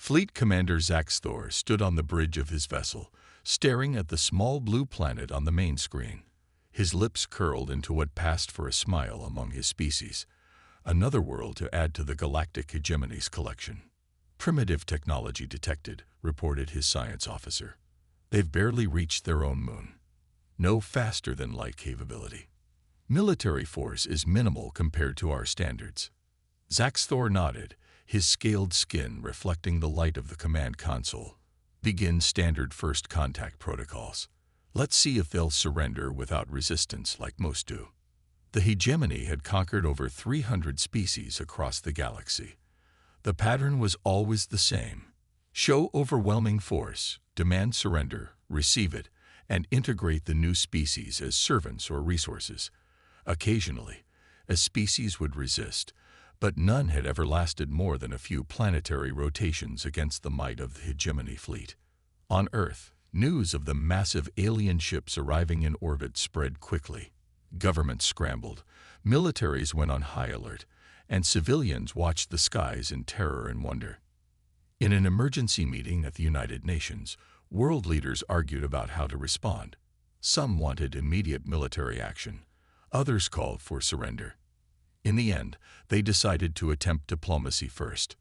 Fleet Commander Zaxthor stood on the bridge of his vessel, staring at the small blue planet on the main screen. His lips curled into what passed for a smile among his species. Another world to add to the Galactic Hegemony's collection. Primitive technology detected, reported his science officer. They've barely reached their own moon. No faster-than-light capability. Military force is minimal compared to our standards. Zaxthor nodded, his scaled skin reflecting the light of the command console. Begin standard first contact protocols. Let's see if they'll surrender without resistance like most do. The hegemony had conquered over 300 species across the galaxy. The pattern was always the same. Show overwhelming force, demand surrender, receive it, and integrate the new species as servants or resources. Occasionally, a species would resist, but none had ever lasted more than a few planetary rotations against the might of the hegemony fleet. On Earth, news of the massive alien ships arriving in orbit spread quickly. Governments scrambled, militaries went on high alert, and civilians watched the skies in terror and wonder. In an emergency meeting at the United Nations, world leaders argued about how to respond. Some wanted immediate military action. Others called for surrender. In the end, they decided to attempt diplomacy first.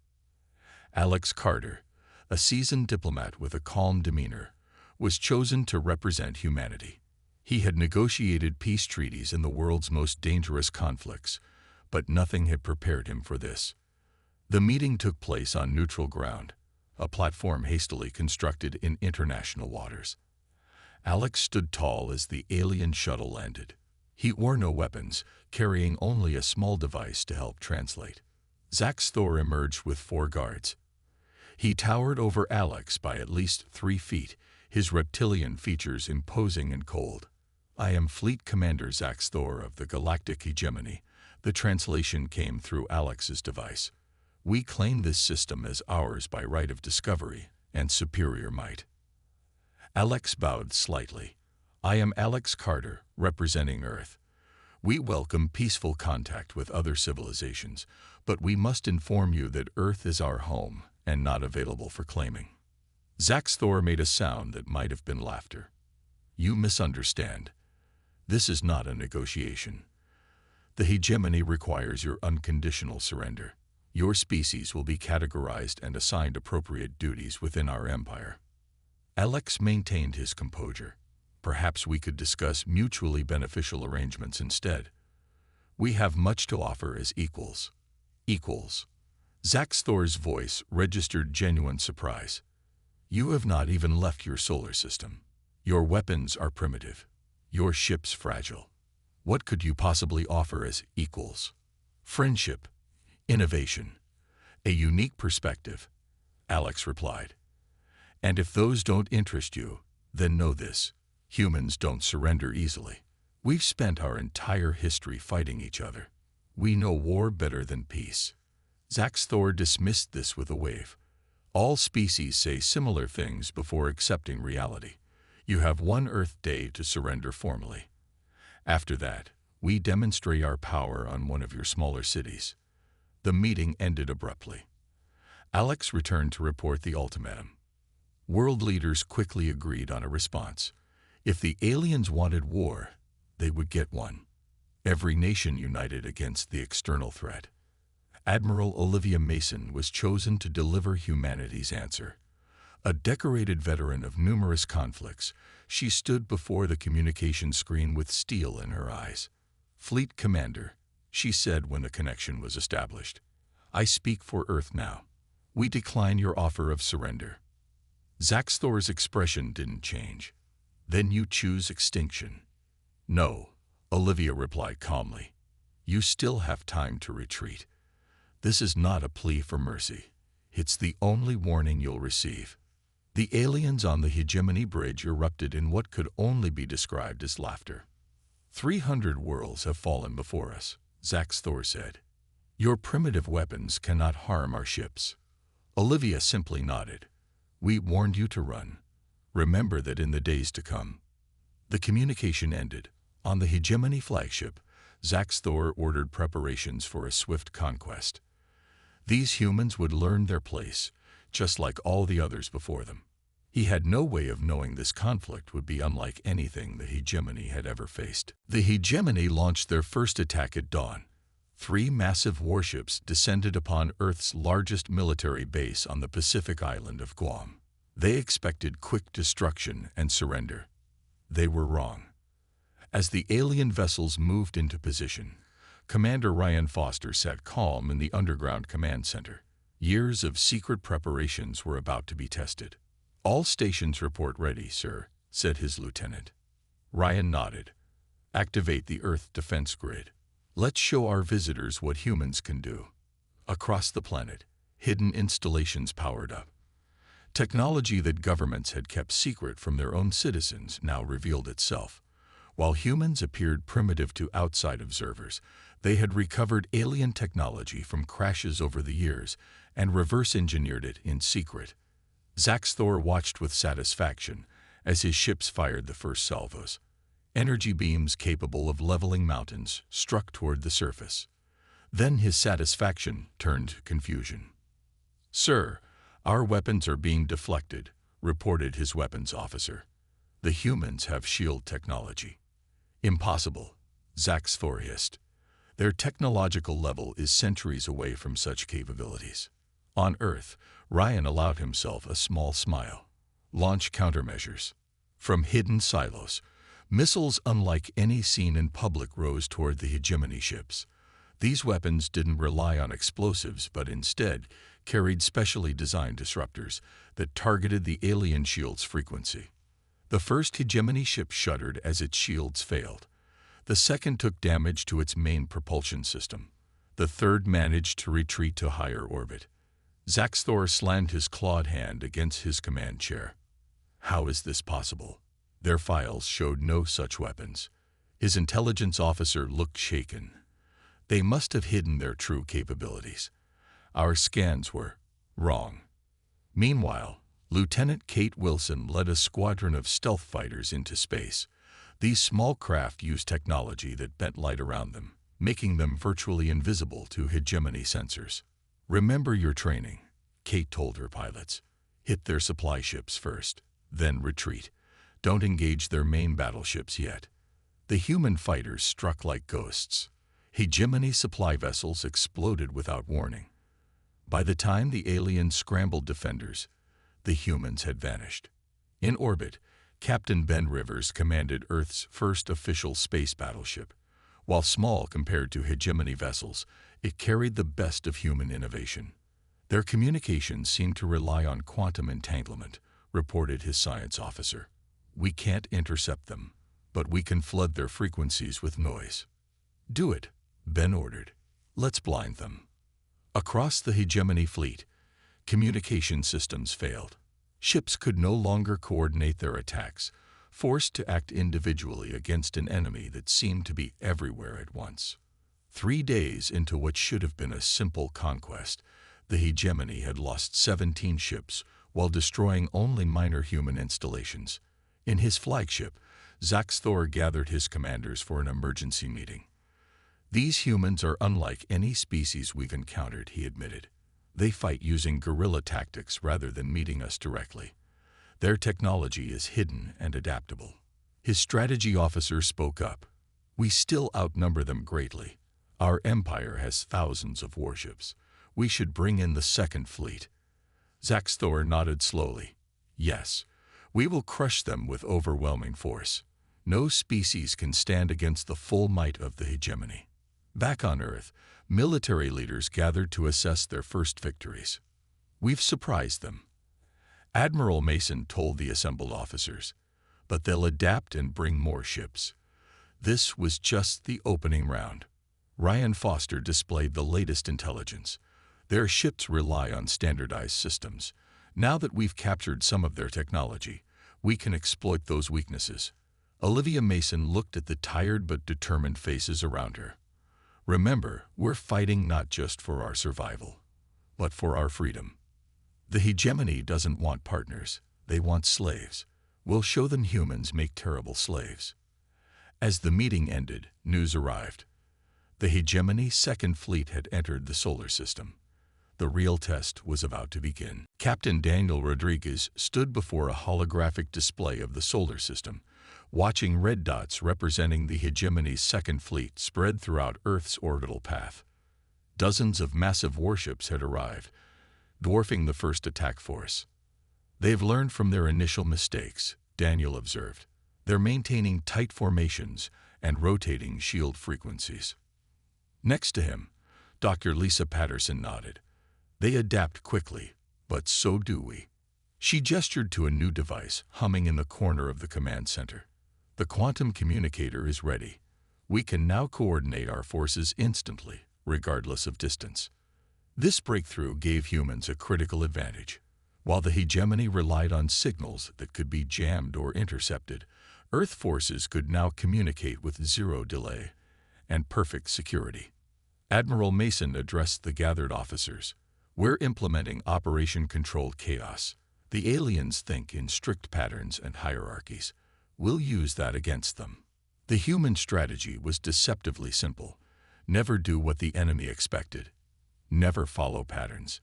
Alex Carter, a seasoned diplomat with a calm demeanor, was chosen to represent humanity. He had negotiated peace treaties in the world's most dangerous conflicts, but nothing had prepared him for this. The meeting took place on neutral ground, a platform hastily constructed in international waters. Alex stood tall as the alien shuttle landed. He wore no weapons, carrying only a small device to help translate. Zaxthor emerged with 4 guards. He towered over Alex by at least 3 feet, his reptilian features imposing and cold. "I am Fleet Commander Zaxthor of the Galactic Hegemony." The translation came through Alex's device. "We claim this system as ours by right of discovery and superior might." Alex bowed slightly. "I am Alex Carter, representing Earth. We welcome peaceful contact with other civilizations, but we must inform you that Earth is our home and not available for claiming." Zaxthor made a sound that might have been laughter. "You misunderstand. This is not a negotiation. The hegemony requires your unconditional surrender. Your species will be categorized and assigned appropriate duties within our empire." Alex maintained his composure. "Perhaps we could discuss mutually beneficial arrangements instead. We have much to offer as equals." "Equals?" Zaxthor's voice registered genuine surprise. "You have not even left your solar system. Your weapons are primitive. Your ships fragile. What could you possibly offer as equals?" "Friendship, innovation, a unique perspective," Alex replied. "And if those don't interest you, then know this: humans don't surrender easily. We've spent our entire history fighting each other. We know war better than peace." Zaxthor dismissed this with a wave. "All species say similar things before accepting reality. You have 1 Earth day to surrender formally. After that, we demonstrate our power on one of your smaller cities." The meeting ended abruptly. Alex returned to report the ultimatum. World leaders quickly agreed on a response. If the aliens wanted war, they would get one. Every nation united against the external threat. Admiral Olivia Mason was chosen to deliver humanity's answer. A decorated veteran of numerous conflicts, she stood before the communication screen with steel in her eyes. "Fleet Commander," she said when the connection was established, "I speak for Earth now. We decline your offer of surrender." Zaxthor's expression didn't change. "Then you choose extinction." "No," Olivia replied calmly. "You still have time to retreat. This is not a plea for mercy. It's the only warning you'll receive." The aliens on the hegemony bridge erupted in what could only be described as laughter. 300 worlds have fallen before us," Zaxthor said. "Your primitive weapons cannot harm our ships." Olivia simply nodded. "We warned you to run. Remember that in the days to come." The communication ended. On the hegemony flagship, Zaxthor ordered preparations for a swift conquest. These humans would learn their place, just like all the others before them. He had no way of knowing this conflict would be unlike anything the hegemony had ever faced. The hegemony launched their first attack at dawn. 3 massive warships descended upon Earth's largest military base on the Pacific island of Guam. They expected quick destruction and surrender. They were wrong. As the alien vessels moved into position, Commander Ryan Foster sat calm in the underground command center. Years of secret preparations were about to be tested. "All stations report ready, sir," said his lieutenant. Ryan nodded. "Activate the Earth defense grid. Let's show our visitors what humans can do." Across the planet, hidden installations powered up. Technology that governments had kept secret from their own citizens now revealed itself. While humans appeared primitive to outside observers, they had recovered alien technology from crashes over the years and reverse-engineered it in secret. Zaxthor watched with satisfaction as his ships fired the first salvos. Energy beams capable of leveling mountains struck toward the surface. Then his satisfaction turned to confusion. "Sir, our weapons are being deflected," reported his weapons officer. "The humans have shield technology." "Impossible," Zaxthor hissed. "Their technological level is centuries away from such capabilities." On Earth, Ryan allowed himself a small smile. Launch countermeasures. From hidden silos, missiles unlike any seen in public rose toward the hegemony ships. These weapons didn't rely on explosives, but instead carried specially designed disruptors that targeted the alien shield's frequency. The first hegemony ship shuddered as its shields failed. The second took damage to its main propulsion system. The third managed to retreat to higher orbit. Zaxthor slammed his clawed hand against his command chair. How is this possible? Their files showed no such weapons. His intelligence officer looked shaken. They must have hidden their true capabilities. Our scans were wrong. Meanwhile, Lieutenant Kate Wilson led a squadron of stealth fighters into space. These small craft used technology that bent light around them, making them virtually invisible to hegemony sensors. "Remember your training," Kate told her pilots. "Hit their supply ships first, then retreat. Don't engage their main battleships yet." The human fighters struck like ghosts. Hegemony supply vessels exploded without warning. By the time the aliens scrambled defenders, the humans had vanished. In orbit, Captain Ben Rivers commanded Earth's first official space battleship. While small compared to hegemony vessels, it carried the best of human innovation. Their communications seemed to rely on quantum entanglement, reported his science officer. "We can't intercept them, but we can flood their frequencies with noise." "Do it," Ben ordered. "Let's blind them." Across the hegemony fleet, communication systems failed. Ships could no longer coordinate their attacks, forced to act individually against an enemy that seemed to be everywhere at once. 3 days into what should have been a simple conquest, the hegemony had lost 17 ships while destroying only minor human installations. In his flagship, Zaxthor gathered his commanders for an emergency meeting. "These humans are unlike any species we've encountered," he admitted. "They fight using guerrilla tactics rather than meeting us directly. Their technology is hidden and adaptable." His strategy officer spoke up. "We still outnumber them greatly. Our empire has thousands of warships. We should bring in the second fleet." Zaxthor nodded slowly. "Yes, we will crush them with overwhelming force. No species can stand against the full might of the hegemony." Back on Earth, military leaders gathered to assess their first victories. "We've surprised them," Admiral Mason told the assembled officers, "but they'll adapt and bring more ships." This was just the opening round. Ryan Foster displayed the latest intelligence. Their ships rely on standardized systems. Now that we've captured some of their technology, we can exploit those weaknesses. Olivia Mason looked at the tired but determined faces around her. "Remember, we're fighting not just for our survival, but for our freedom. The hegemony doesn't want partners, they want slaves. We'll show them humans make terrible slaves." As the meeting ended, news arrived. The hegemony's second fleet had entered the solar system. The real test was about to begin. Captain Daniel Rodriguez stood before a holographic display of the solar system, watching red dots representing the hegemony's second fleet spread throughout Earth's orbital path. Dozens of massive warships had arrived, dwarfing the first attack force. "They've learned from their initial mistakes," Daniel observed. "They're maintaining tight formations and rotating shield frequencies." Next to him, Dr. Lisa Patterson nodded. "They adapt quickly, but so do we." She gestured to a new device humming in the corner of the command center. "The quantum communicator is ready. We can now coordinate our forces instantly, regardless of distance." This breakthrough gave humans a critical advantage. While the hegemony relied on signals that could be jammed or intercepted, Earth forces could now communicate with zero delay and perfect security. Admiral Mason addressed the gathered officers. "We're implementing Operation Controlled Chaos. The aliens think in strict patterns and hierarchies. We'll use that against them." The human strategy was deceptively simple. Never do what the enemy expected. Never follow patterns.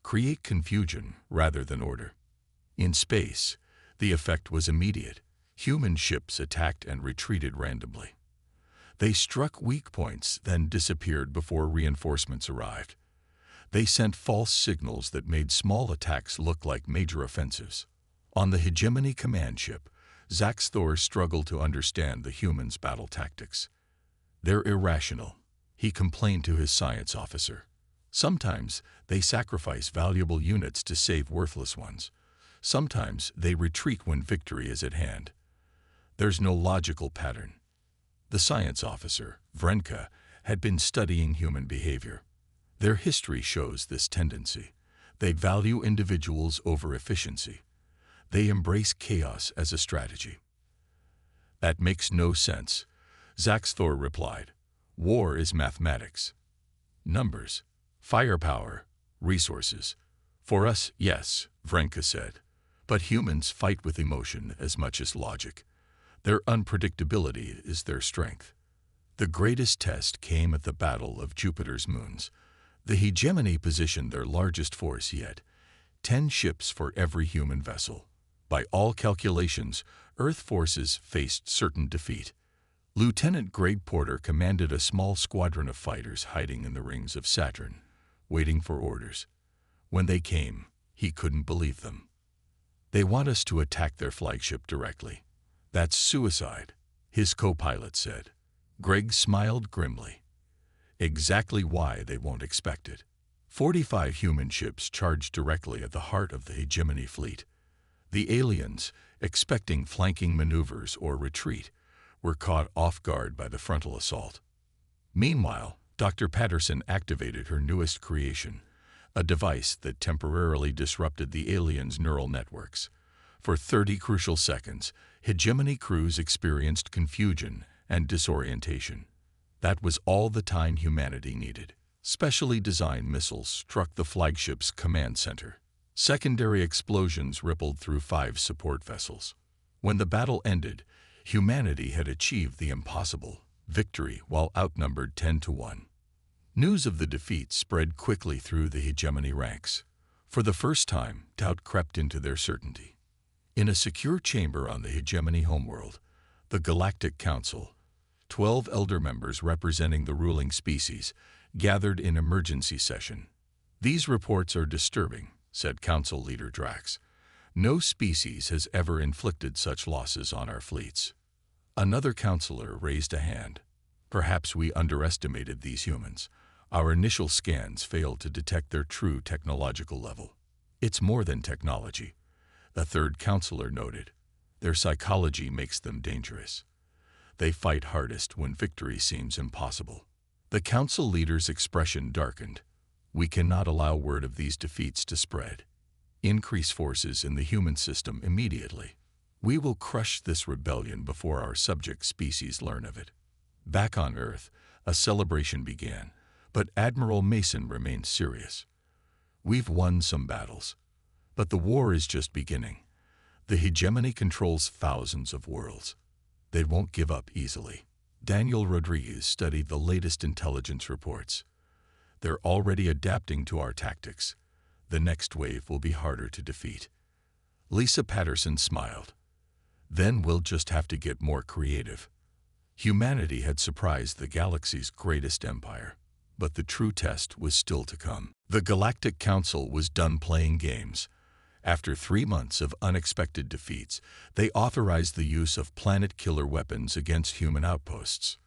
Create confusion rather than order. In space, the effect was immediate. Human ships attacked and retreated randomly. They struck weak points, then disappeared before reinforcements arrived. They sent false signals that made small attacks look like major offensives. On the Hegemony command ship, Zax Thor struggled to understand the humans' battle tactics. "They're irrational," he complained to his science officer. "Sometimes they sacrifice valuable units to save worthless ones. Sometimes they retreat when victory is at hand. There's no logical pattern." The science officer, Vrenka, had been studying human behavior. Their history shows this tendency. They value individuals over efficiency. They embrace chaos as a strategy. "That makes no sense," Zax Thor replied. "War is mathematics. Numbers, firepower, resources. For us, yes," Vrenka said. "But humans fight with emotion as much as logic. Their unpredictability is their strength." The greatest test came at the Battle of Jupiter's Moons. The Hegemony positioned their largest force yet, 10 ships for every human vessel. By all calculations, Earth forces faced certain defeat. Lieutenant Greg Porter commanded a small squadron of fighters hiding in the rings of Saturn, waiting for orders. When they came, he couldn't believe them. "They want us to attack their flagship directly. That's suicide," his co-pilot said. Greg smiled grimly. "Exactly why they won't expect it." 45 human ships charged directly at the heart of the Hegemony fleet. The aliens, expecting flanking maneuvers or retreat, were caught off guard by the frontal assault. Meanwhile, Dr. Patterson activated her newest creation, a device that temporarily disrupted the aliens' neural networks. For 30 crucial seconds, Hegemony crews experienced confusion and disorientation. That was all the time humanity needed. Specially designed missiles struck the flagship's command center. Secondary explosions rippled through 5 support vessels. When the battle ended, humanity had achieved the impossible, victory while outnumbered 10-1. News of the defeat spread quickly through the Hegemony ranks. For the first time, doubt crept into their certainty. In a secure chamber on the Hegemony homeworld, the Galactic Council, 12 elder members representing the ruling species, gathered in emergency session. "These reports are disturbing," said Council Leader Drax. "No species has ever inflicted such losses on our fleets." Another counselor raised a hand. "Perhaps we underestimated these humans. Our initial scans failed to detect their true technological level." "It's more than technology," a third counselor noted. "Their psychology makes them dangerous. They fight hardest when victory seems impossible." The council leader's expression darkened. "We cannot allow word of these defeats to spread. Increase forces in the human system immediately. We will crush this rebellion before our subject species learn of it." Back on Earth, a celebration began, but Admiral Mason remained serious. "We've won some battles, but the war is just beginning. The Hegemony controls thousands of worlds. They won't give up easily." Daniel Rodriguez studied the latest intelligence reports. They're already adapting to our tactics. The next wave will be harder to defeat. Lisa Patterson smiled. Then we'll just have to get more creative. Humanity had surprised the galaxy's greatest empire, but the true test was still to come. The Galactic Council was done playing games. After 3 months of unexpected defeats, they authorized the use of planet-killer weapons against human outposts.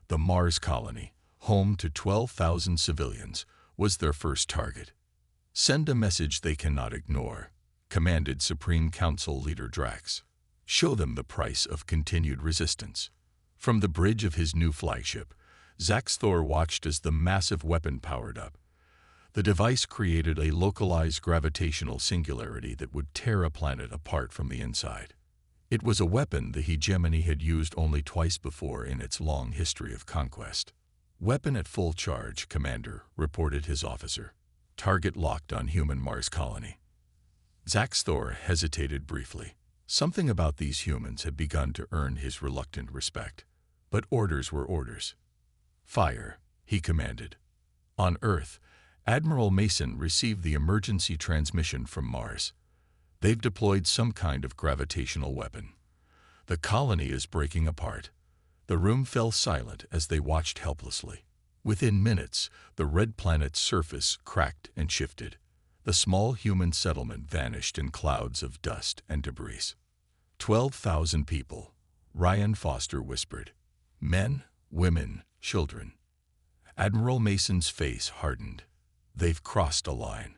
The Mars colony, home to 12,000 civilians, was their first target. Send a message they cannot ignore, commanded Supreme Council Leader Drax. Show them the price of continued resistance. From the bridge of his new flagship, Zax Thor watched as the massive weapon powered up. The device created a localized gravitational singularity that would tear a planet apart from the inside. It was a weapon the hegemony had used only twice before in its long history of conquest. "Weapon at full charge, Commander," reported his officer. "Target locked on human Mars colony." Zax Thor hesitated briefly. Something about these humans had begun to earn his reluctant respect. But orders were orders. "Fire," he commanded. On Earth, Admiral Mason received the emergency transmission from Mars. They've deployed some kind of gravitational weapon. The colony is breaking apart. The room fell silent as they watched helplessly. Within minutes, the red planet's surface cracked and shifted. The small human settlement vanished in clouds of dust and debris. 12,000 people, Ryan Foster whispered. Men, women, children. Admiral Mason's face hardened. "They've crossed a line.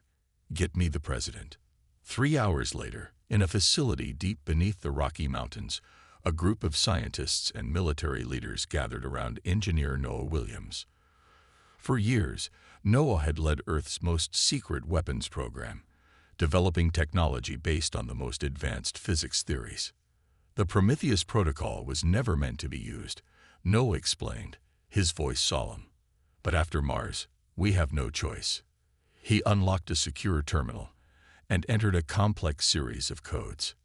Get me the president." 3 hours later, in a facility deep beneath the Rocky Mountains, a group of scientists and military leaders gathered around engineer Noah Williams. For years, Noah had led Earth's most secret weapons program, developing technology based on the most advanced physics theories. The Prometheus Protocol was never meant to be used, Noah explained, his voice solemn. But after Mars, we have no choice. He unlocked a secure terminal and entered a complex series of codes.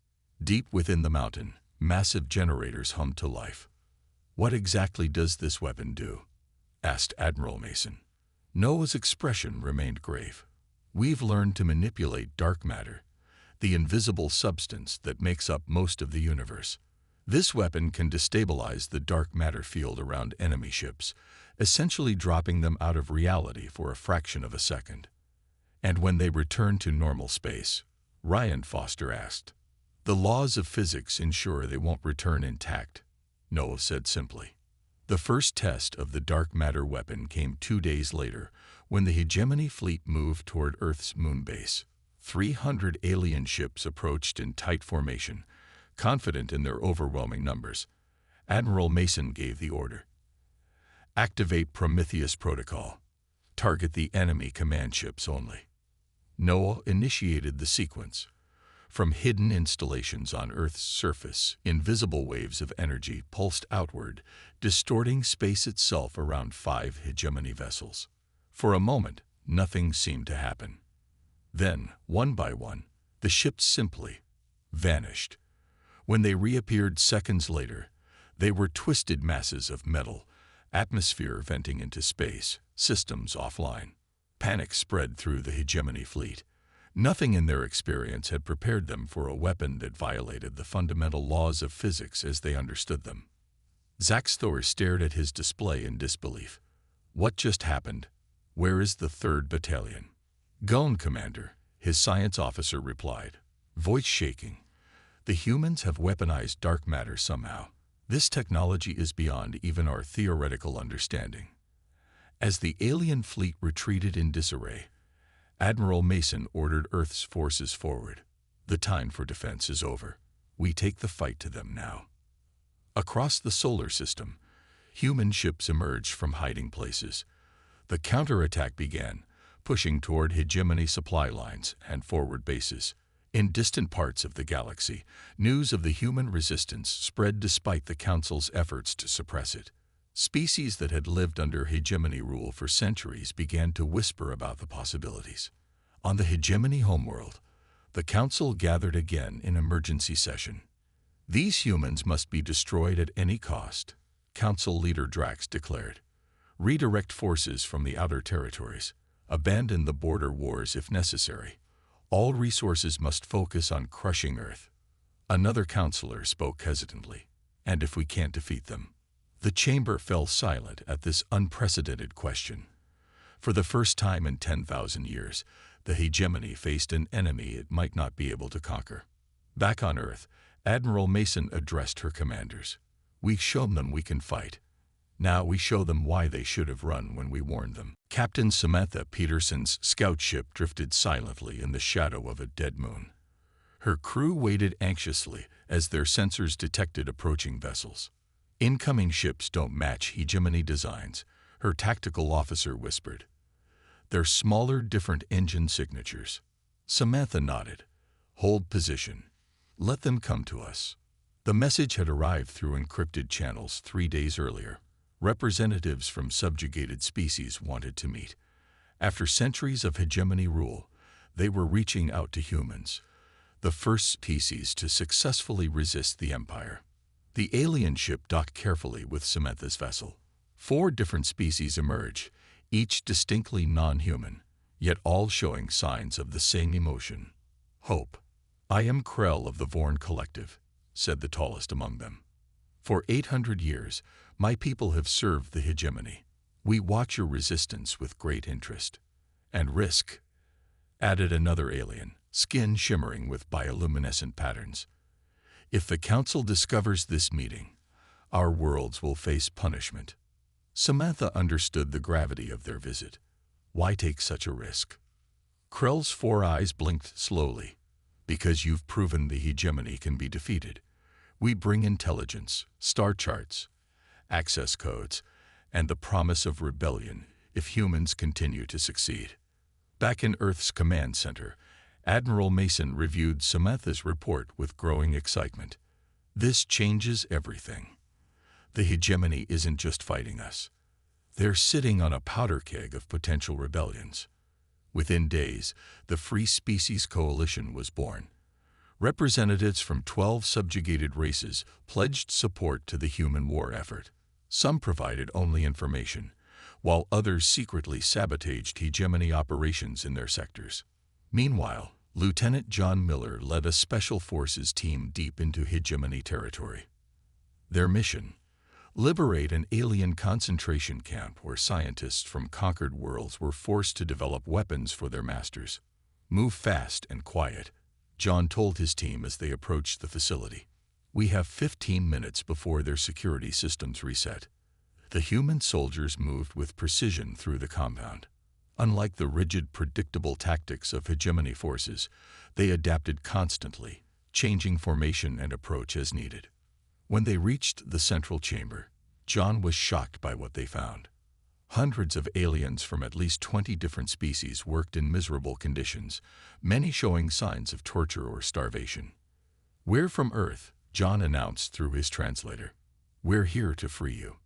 Deep within the mountain, massive generators hummed to life. "What exactly does this weapon do?" asked Admiral Mason. Noah's expression remained grave. "We've learned to manipulate dark matter, the invisible substance that makes up most of the universe. This weapon can destabilize the dark matter field around enemy ships, essentially dropping them out of reality for a fraction of a second." "And when they return to normal space?" Ryan Foster asked. "The laws of physics ensure they won't return intact," Noah said simply. The first test of the dark matter weapon came 2 days later, when the hegemony fleet moved toward Earth's moon base. 300 alien ships approached in tight formation, confident in their overwhelming numbers. Admiral Mason gave the order. "Activate Prometheus Protocol. Target the enemy command ships only." Noah initiated the sequence. From hidden installations on Earth's surface, invisible waves of energy pulsed outward, distorting space itself around 5 hegemony vessels. For a moment, nothing seemed to happen. Then, one by one, the ships simply vanished. When they reappeared seconds later, they were twisted masses of metal, atmosphere venting into space, systems offline. Panic spread through the hegemony fleet. Nothing in their experience had prepared them for a weapon that violated the fundamental laws of physics as they understood them. Zax Thor stared at his display in disbelief. "What just happened? Where is the 3rd Battalion?" "Gone, Commander," his science officer replied, voice shaking. "The humans have weaponized dark matter somehow. This technology is beyond even our theoretical understanding." As the alien fleet retreated in disarray, Admiral Mason ordered Earth's forces forward. "The time for defense is over. We take the fight to them now." Across the solar system, human ships emerged from hiding places. The counterattack began, pushing toward hegemony supply lines and forward bases. In distant parts of the galaxy, news of the human resistance spread despite the Council's efforts to suppress it. Species that had lived under hegemony rule for centuries began to whisper about the possibilities. On the hegemony homeworld, the Council gathered again in emergency session. "These humans must be destroyed at any cost," Council Leader Drax declared. redirect forces from the outer territories, abandon the border wars if necessary. All resources must focus on crushing Earth. Another counselor spoke hesitantly. And if we can't defeat them? The chamber fell silent at this unprecedented question. For the first time in 10,000 years, the hegemony faced an enemy it might not be able to conquer. Back on Earth, Admiral Mason addressed her commanders. We've shown them we can fight. Now we show them why they should have run when we warned them. Captain Samantha Peterson's scout ship drifted silently in the shadow of a dead moon. Her crew waited anxiously as their sensors detected approaching vessels. Incoming ships don't match hegemony designs, her tactical officer whispered. They're smaller, different engine signatures. Samantha nodded. Hold position. Let them come to us. The message had arrived through encrypted channels 3 days earlier. Representatives from subjugated species wanted to meet. After centuries of hegemony rule, they were reaching out to humans, the first species to successfully resist the Empire. The alien ship docked carefully with Samantha's vessel. 4 different species emerged, each distinctly non-human, yet all showing signs of the same emotion. Hope. I am Krell of the Vorn Collective, said the tallest among them. For 800 years, my people have served the hegemony. We watch your resistance with great interest. And risk, added another alien, skin shimmering with bioluminescent patterns. If the Council discovers this meeting, our worlds will face punishment. Samantha understood the gravity of their visit. Why take such a risk? Krell's 4 eyes blinked slowly. Because you've proven the hegemony can be defeated. We bring intelligence, star charts, access codes, and the promise of rebellion if humans continue to succeed. Back in Earth's command center, Admiral Mason reviewed Samantha's report with growing excitement. This changes everything. The hegemony isn't just fighting us. They're sitting on a powder keg of potential rebellions. Within days, the Free Species Coalition was born. Representatives from 12 subjugated races pledged support to the human war effort. Some provided only information, while others secretly sabotaged hegemony operations in their sectors. Meanwhile, Lieutenant John Miller led a special forces team deep into hegemony territory. Their mission: liberate an alien concentration camp where scientists from conquered worlds were forced to develop weapons for their masters. Move fast and quiet, John told his team as they approached the facility. We have 15 minutes before their security systems reset. The human soldiers moved with precision through the compound. Unlike the rigid, predictable tactics of hegemony forces, they adapted constantly, changing formation and approach as needed. When they reached the central chamber, John was shocked by what they found. Hundreds of aliens from at least 20 different species worked in miserable conditions, many showing signs of torture or starvation. We're from Earth, John announced through his translator. We're here to free you.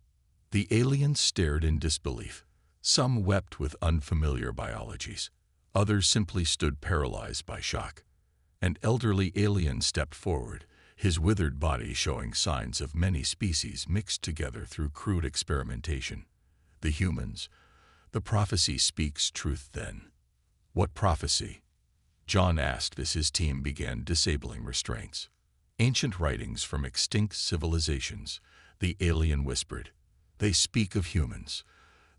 The aliens stared in disbelief. Some wept with unfamiliar biologies. Others simply stood paralyzed by shock. An elderly alien stepped forward, his withered body showing signs of many species mixed together through crude experimentation. The humans. The prophecy speaks truth then. What prophecy? John asked as his team began disabling restraints. Ancient writings from extinct civilizations, the alien whispered. They speak of humans,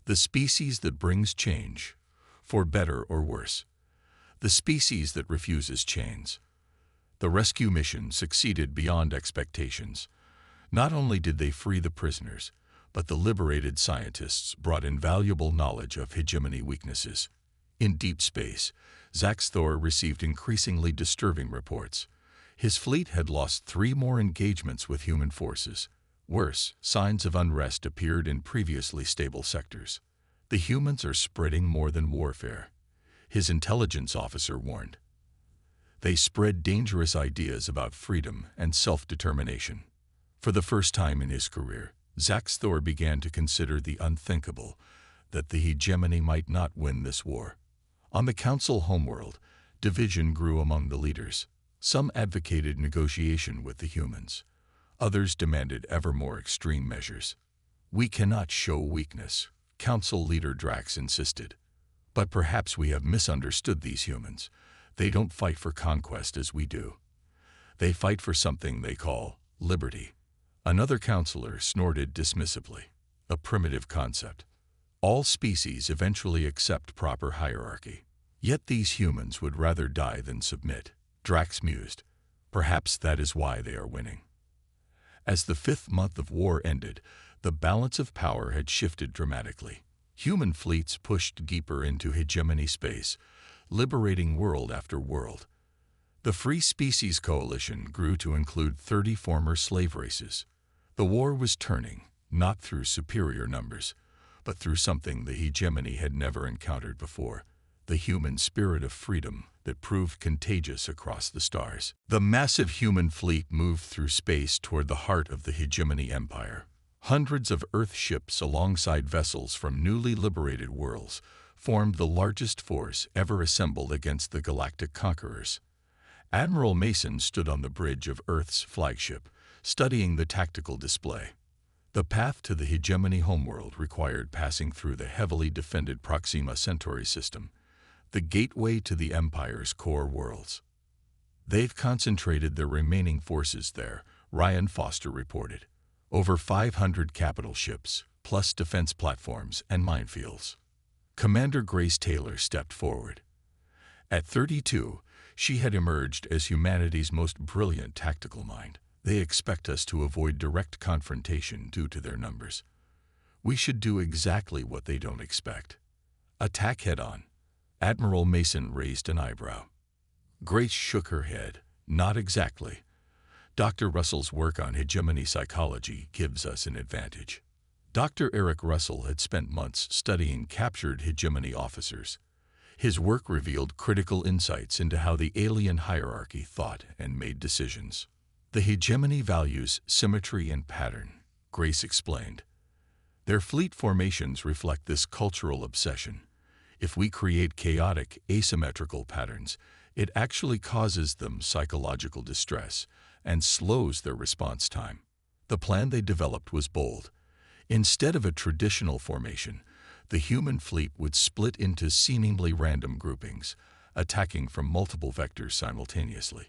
the species that brings change, for better or worse. The species that refuses change. The rescue mission succeeded beyond expectations. Not only did they free the prisoners, but the liberated scientists brought invaluable knowledge of hegemony weaknesses. In deep space, Zaxthor received increasingly disturbing reports. His fleet had lost 3 more engagements with human forces. Worse, signs of unrest appeared in previously stable sectors. The humans are spreading more than warfare, his intelligence officer warned. They spread dangerous ideas about freedom and self-determination. For the first time in his career, Zaxthor began to consider the unthinkable, that the hegemony might not win this war. On the Council homeworld, division grew among the leaders. Some advocated negotiation with the humans. Others demanded ever more extreme measures. We cannot show weakness, Council leader Drax insisted. But perhaps we have misunderstood these humans. They don't fight for conquest as we do. They fight for something they call liberty. Another counselor snorted dismissively. A primitive concept. All species eventually accept proper hierarchy. Yet these humans would rather die than submit. Drax mused. Perhaps that is why they are winning. As the 5th month of war ended, the balance of power had shifted dramatically. Human fleets pushed deeper into hegemony space, liberating world after world. The Free Species Coalition grew to include 30 former slave races. The war was turning, not through superior numbers, but through something the hegemony had never encountered before, the human spirit of freedom that proved contagious across the stars. The massive human fleet moved through space toward the heart of the hegemony empire. Hundreds of Earth ships alongside vessels from newly liberated worlds formed the largest force ever assembled against the Galactic conquerors. Admiral Mason stood on the bridge of Earth's flagship, studying the tactical display. The path to the hegemony homeworld required passing through the heavily defended Proxima Centauri system, the gateway to the Empire's core worlds. They've concentrated their remaining forces there, Ryan Foster reported. Over 500 capital ships, plus defense platforms and minefields. Commander Grace Taylor stepped forward. At 32, she had emerged as humanity's most brilliant tactical mind. They expect us to avoid direct confrontation due to their numbers. We should do exactly what they don't expect. Attack head-on. Admiral Mason raised an eyebrow. Grace shook her head. Not exactly. Dr. Russell's work on hegemony psychology gives us an advantage. Dr. Eric Russell had spent months studying captured hegemony officers. His work revealed critical insights into how the alien hierarchy thought and made decisions. The hegemony values symmetry and pattern, Grace explained. Their fleet formations reflect this cultural obsession. If we create chaotic, asymmetrical patterns, it actually causes them psychological distress and slows their response time. The plan they developed was bold. Instead of a traditional formation, the human fleet would split into seemingly random groupings, attacking from multiple vectors simultaneously.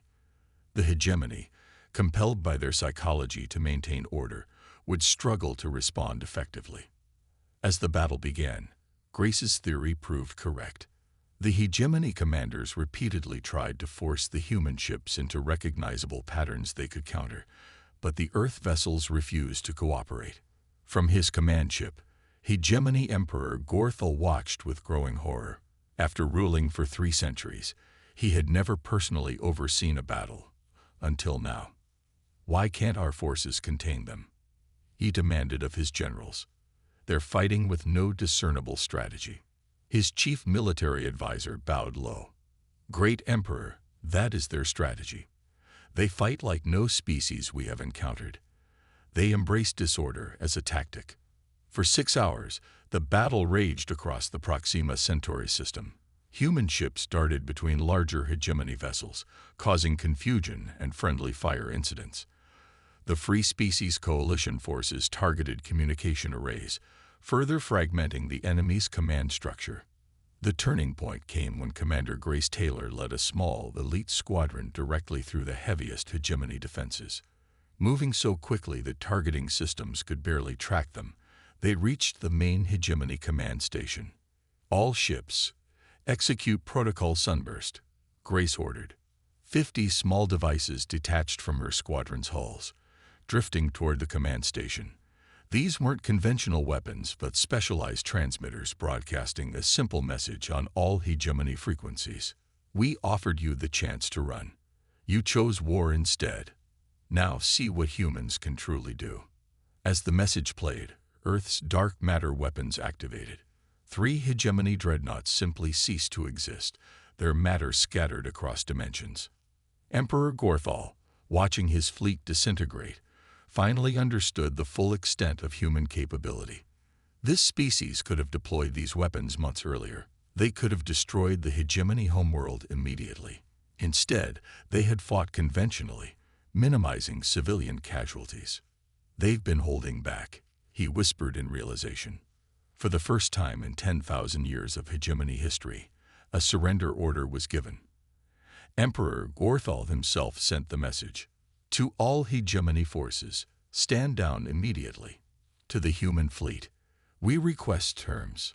The hegemony, compelled by their psychology to maintain order, would struggle to respond effectively. As the battle began, Grace's theory proved correct. The hegemony commanders repeatedly tried to force the human ships into recognizable patterns they could counter, but the Earth vessels refused to cooperate. From his command ship, Hegemony Emperor Gorthal watched with growing horror. After ruling for 3 centuries, he had never personally overseen a battle, until now. Why can't our forces contain them? He demanded of his generals. They're fighting with no discernible strategy. His chief military advisor bowed low. Great Emperor, that is their strategy. They fight like no species we have encountered. They embrace disorder as a tactic. For 6 hours, the battle raged across the Proxima Centauri system. Human ships darted between larger hegemony vessels, causing confusion and friendly fire incidents. The Free Species Coalition forces targeted communication arrays, further fragmenting the enemy's command structure. The turning point came when Commander Grace Taylor led a small, elite squadron directly through the heaviest hegemony defenses. Moving so quickly that targeting systems could barely track them, they reached the main hegemony command station. All ships, execute Protocol Sunburst, Grace ordered. 50 small devices detached from her squadron's hulls, drifting toward the command station. These weren't conventional weapons, but specialized transmitters broadcasting a simple message on all hegemony frequencies. We offered you the chance to run. You chose war instead. Now see what humans can truly do. As the message played, Earth's dark matter weapons activated. 3 hegemony dreadnoughts simply ceased to exist, their matter scattered across dimensions. Emperor Gorthal, watching his fleet disintegrate, finally understood the full extent of human capability. This species could have deployed these weapons months earlier. They could have destroyed the hegemony homeworld immediately. Instead, they had fought conventionally, minimizing civilian casualties. They've been holding back, he whispered in realization. For the first time in 10,000 years of hegemony history, a surrender order was given. Emperor Gorthal himself sent the message. To all hegemony forces, stand down immediately. To the human fleet, we request terms.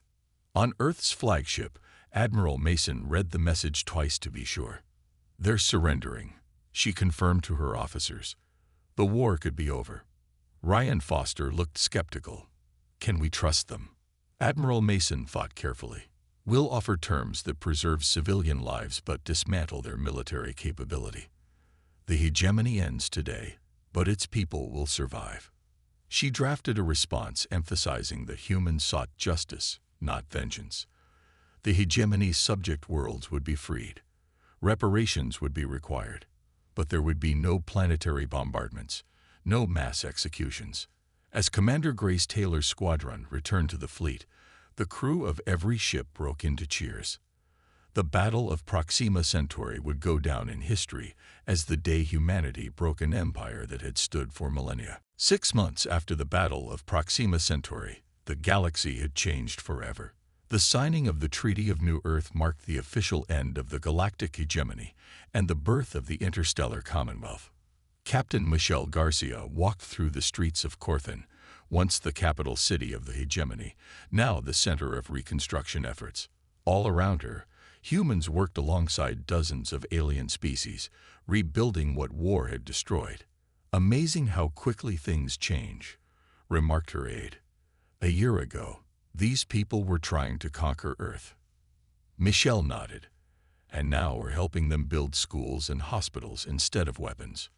On Earth's flagship, Admiral Mason read the message twice to be sure. They're surrendering, she confirmed to her officers. The war could be over. Ryan Foster looked skeptical. Can we trust them? Admiral Mason thought carefully. We'll offer terms that preserve civilian lives but dismantle their military capability. The hegemony ends today, but its people will survive. She drafted a response emphasizing that humans sought justice, not vengeance. The hegemony's subject worlds would be freed. Reparations would be required, but there would be no planetary bombardments, no mass executions. As Commander Grace Taylor's squadron returned to the fleet, the crew of every ship broke into cheers. The Battle of Proxima Centauri would go down in history as the day humanity broke an empire that had stood for millennia. 6 months after the Battle of Proxima Centauri, the galaxy had changed forever. The signing of the Treaty of New Earth marked the official end of the galactic hegemony and the birth of the interstellar Commonwealth. Captain Michelle Garcia walked through the streets of Corthan, once the capital city of the hegemony, now the center of reconstruction efforts. All around her, humans worked alongside dozens of alien species, rebuilding what war had destroyed. Amazing how quickly things change, remarked her aide. A year ago, these people were trying to conquer Earth. Michelle nodded. And now we're helping them build schools and hospitals instead of weapons.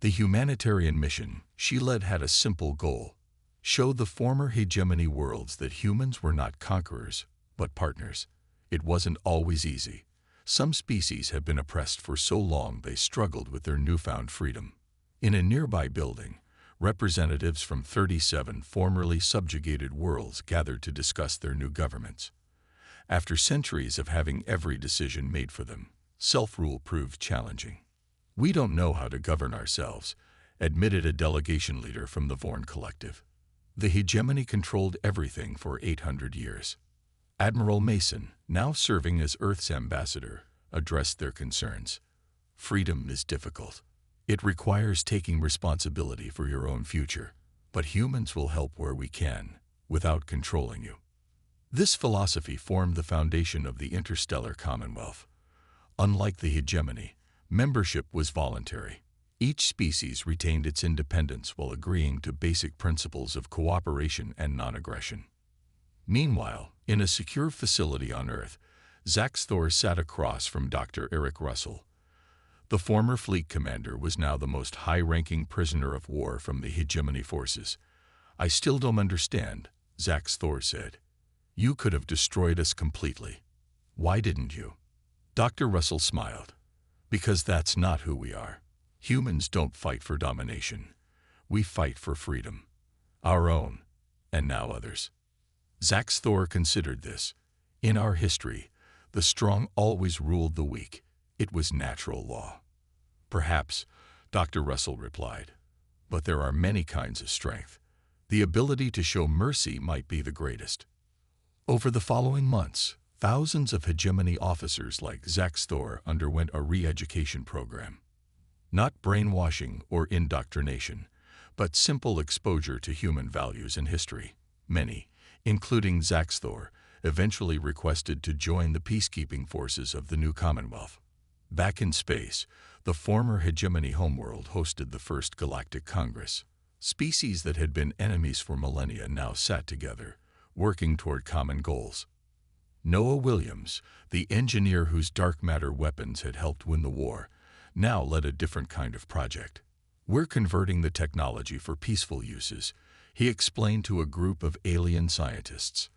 The humanitarian mission she led had a simple goal: show the former hegemony worlds that humans were not conquerors, but partners. It wasn't always easy. Some species had been oppressed for so long they struggled with their newfound freedom. In a nearby building, representatives from 37 formerly subjugated worlds gathered to discuss their new governments. After centuries of having every decision made for them, self-rule proved challenging. We don't know how to govern ourselves, admitted a delegation leader from the Vorn Collective. The hegemony controlled everything for 800 years. Admiral Mason, now serving as Earth's ambassador, addressed their concerns. Freedom is difficult. It requires taking responsibility for your own future, but humans will help where we can, without controlling you. This philosophy formed the foundation of the interstellar Commonwealth. Unlike the hegemony, membership was voluntary. Each species retained its independence while agreeing to basic principles of cooperation and non-aggression. Meanwhile, in a secure facility on Earth, Zaxthor sat across from Dr. Eric Russell. The former fleet commander was now the most high-ranking prisoner of war from the hegemony forces. I still don't understand, Zaxthor said. You could have destroyed us completely. Why didn't you? Dr. Russell smiled. Because that's not who we are. Humans don't fight for domination. We fight for freedom. Our own, and now others. Zaxthor considered this. In our history, the strong always ruled the weak. It was natural law. Perhaps, Dr. Russell replied. But there are many kinds of strength. The ability to show mercy might be the greatest. Over the following months, thousands of hegemony officers like Zaxthor underwent a re-education program. Not brainwashing or indoctrination, but simple exposure to human values and history. Many, including Zaxthor, eventually requested to join the peacekeeping forces of the new Commonwealth. Back in space, the former hegemony homeworld hosted the first Galactic Congress. Species that had been enemies for millennia now sat together, working toward common goals. Noah Williams, the engineer whose dark matter weapons had helped win the war, now led a different kind of project. We're converting the technology for peaceful uses, he explained to a group of alien scientists.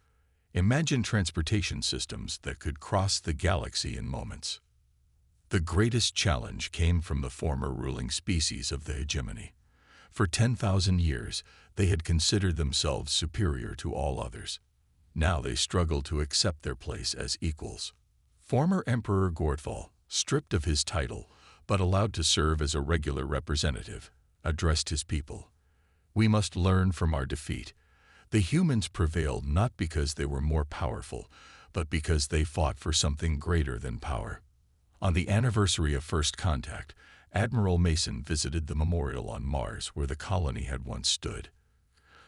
Imagine transportation systems that could cross the galaxy in moments. The greatest challenge came from the former ruling species of the hegemony. For 10,000 years, they had considered themselves superior to all others. Now they struggled to accept their place as equals. Former Emperor Gorthal, stripped of his title, but allowed to serve as a regular representative, addressed his people. We must learn from our defeat. The humans prevailed not because they were more powerful, but because they fought for something greater than power. On the anniversary of first contact, Admiral Mason visited the memorial on Mars where the colony had once stood.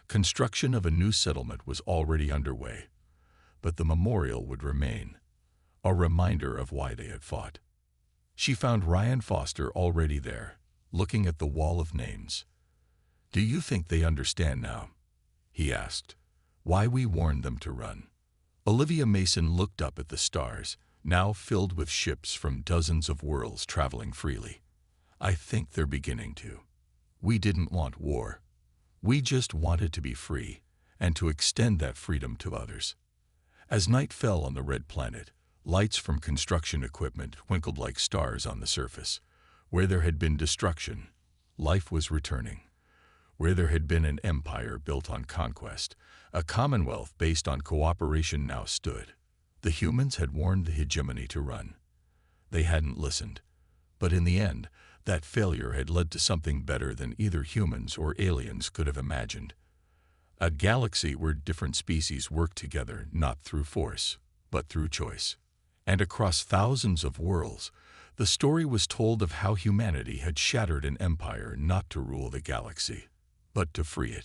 Construction of a new settlement was already underway, but the memorial would remain, a reminder of why they had fought. She found Ryan Foster already there, looking at the wall of names. "Do you think they understand now?" he asked. "Why we warned them to run?" Olivia Mason looked up at the stars, now filled with ships from dozens of worlds traveling freely. "I think they're beginning to. We didn't want war. We just wanted to be free, and to extend that freedom to others." As night fell on the red planet, lights from construction equipment twinkled like stars on the surface. Where there had been destruction, life was returning. Where there had been an empire built on conquest, a commonwealth based on cooperation now stood. The humans had warned the hegemony to run. They hadn't listened. But in the end, that failure had led to something better than either humans or aliens could have imagined. A galaxy where different species worked together not through force, but through choice. And across thousands of worlds, the story was told of how humanity had shattered an empire not to rule the galaxy, but to free it.